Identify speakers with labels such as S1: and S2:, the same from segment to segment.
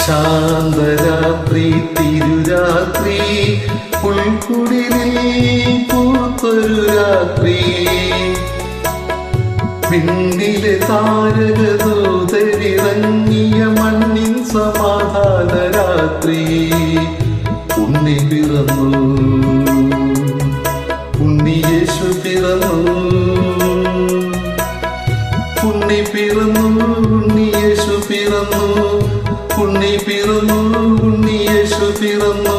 S1: ശാന്തരാത്രി തിരുരാത്രി പുൽക്കുടിലിൽ പൂത്തൊരു രാത്രി പിന്നിലെ താരകദൂതരിറങ്ങിയ മണ്ണിൻ സമാധാന രാത്രി ഉണ്ണി പിറന്നു ഉണ്ണിയേശു പിറന്നു ഉണ്ണി പിറന്നു ഉണ്ണിയേശു പിറന്നു ഉണ്ണി പിറന്നു ഉണ്ണിയേശു പിറന്നു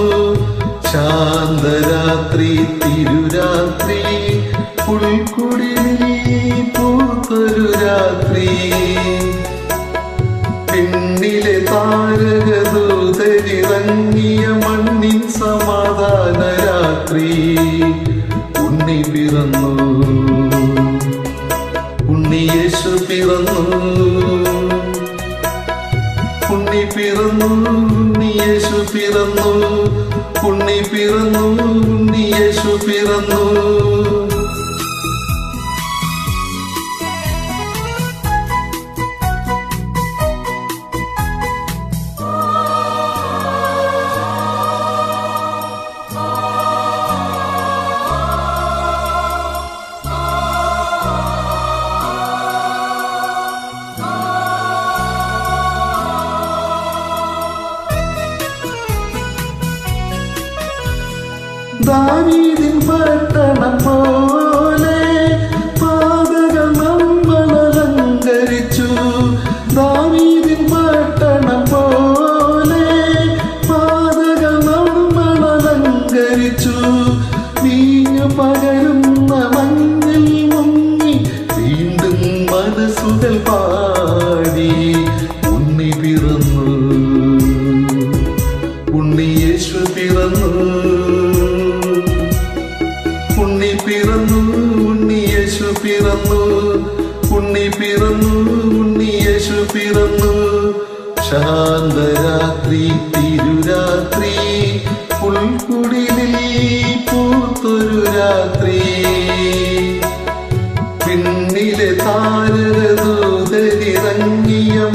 S1: ശാന്തരാത്രി തിരുരാത്രി പുൽക്കുടിലിൽ പൂത്തൊരു രാത്രി പിന്നിലെ താരകദൂതരിറങ്ങിയ മണ്ണിൻ സമാധാന രാത്രി ഉണ്ണി പിറന്നു ഉണ്ണിയേശു പിറന്നു ഉണ്ണി പിറന്നു ഉണ്ണിയേശു പിറന്നു ഉണ്ണി പിറന്നു ഉണ്ണിയേശു പിറന്നു ദാവീദിൻ പട്ടണം പോലെ പാതകൾ നമ്മൾ അലങ്കരിച്ചു ദാവീദിൻ പട്ടണം പോലെ പാതകൾ നമ്മൾ അലങ്കരിച്ചു വീഞ്ഞു പകരുന്ന മഞ്ഞിൽ മുങ്ങി വീണ്ടും മനസ്സുകൾ പാടി ഉണ്ണി പിറന്നു ഉണ്ണിയേശു പിറന്നു ഉണ്ണി പിറന്നു ഉണ്ണിയേശു പിറന്നു ഉണ്ണി പിറന്നു ഉണ്ണിയേശു പിറന്നു ശാന്തരാത്രി തിരുരാത്രി പുൽക്കുടിലിൽ പൂത്തൊരു രാത്രി പിന്നിലെ താരകദൂതരിറങ്ങിയ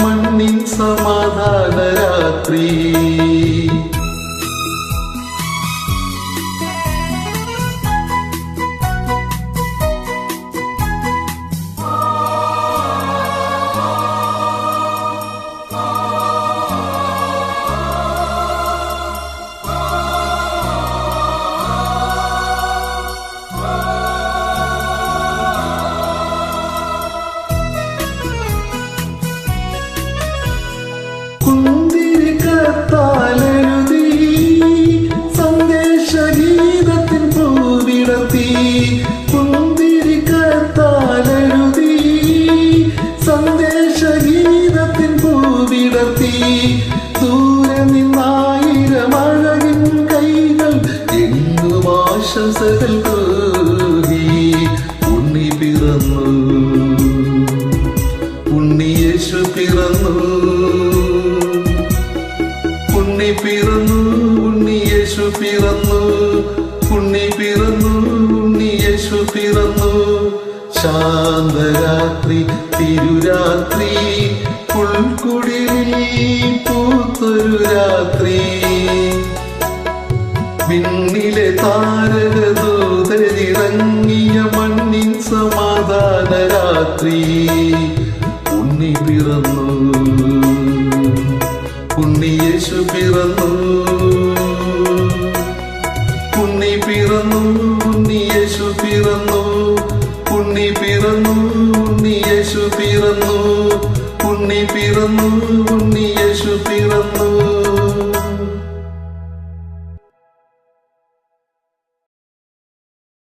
S1: മണ്ണിൻ സമാധാന രാത്രി കുന്തിരിക്കത്താലെഴുതി സന്ദേശഗീതത്തിൻ പൂവിടത്തി കുന്തിരിക്കത്താലെഴുതി സന്ദേശഗീതത്തിൻ പൂവിടത്തി ദൂരെ നിന്നായിരം അഴകിൻ കൈകൾ എങ്ങും ആശംസകൾ കൂകി ഉണ്ണി പിറന്നു ഉണ്ണിയേശു പിറന്നു ഉണ്ണി പിറന്നു ഉണ്ണിയേശു പിറന്നു ഉണ്ണി പിറന്നു ഉണ്ണിയേശു പിറന്നു ശാന്തരാത്രി തിരുരാത്രി പുൽക്കുടിലിൽ പൂത്തൊരു രാത്രി പിന്നിലെ താരകദൂതരിറങ്ങിയ മണ്ണിൻ സമാധാന രാത്രി ഉണ്ണി പിറന്നു ഉണ്ണിയേശു പിറന്നു ഉണ്ണി പിറന്നു ഉണ്ണിയേശു പിറന്നു ഉണ്ണി പിറന്നു ഉണ്ണിയേശു പിറന്നു ഉണ്ണി പിറന്നു ഉണ്ണിയേശു പിറന്നു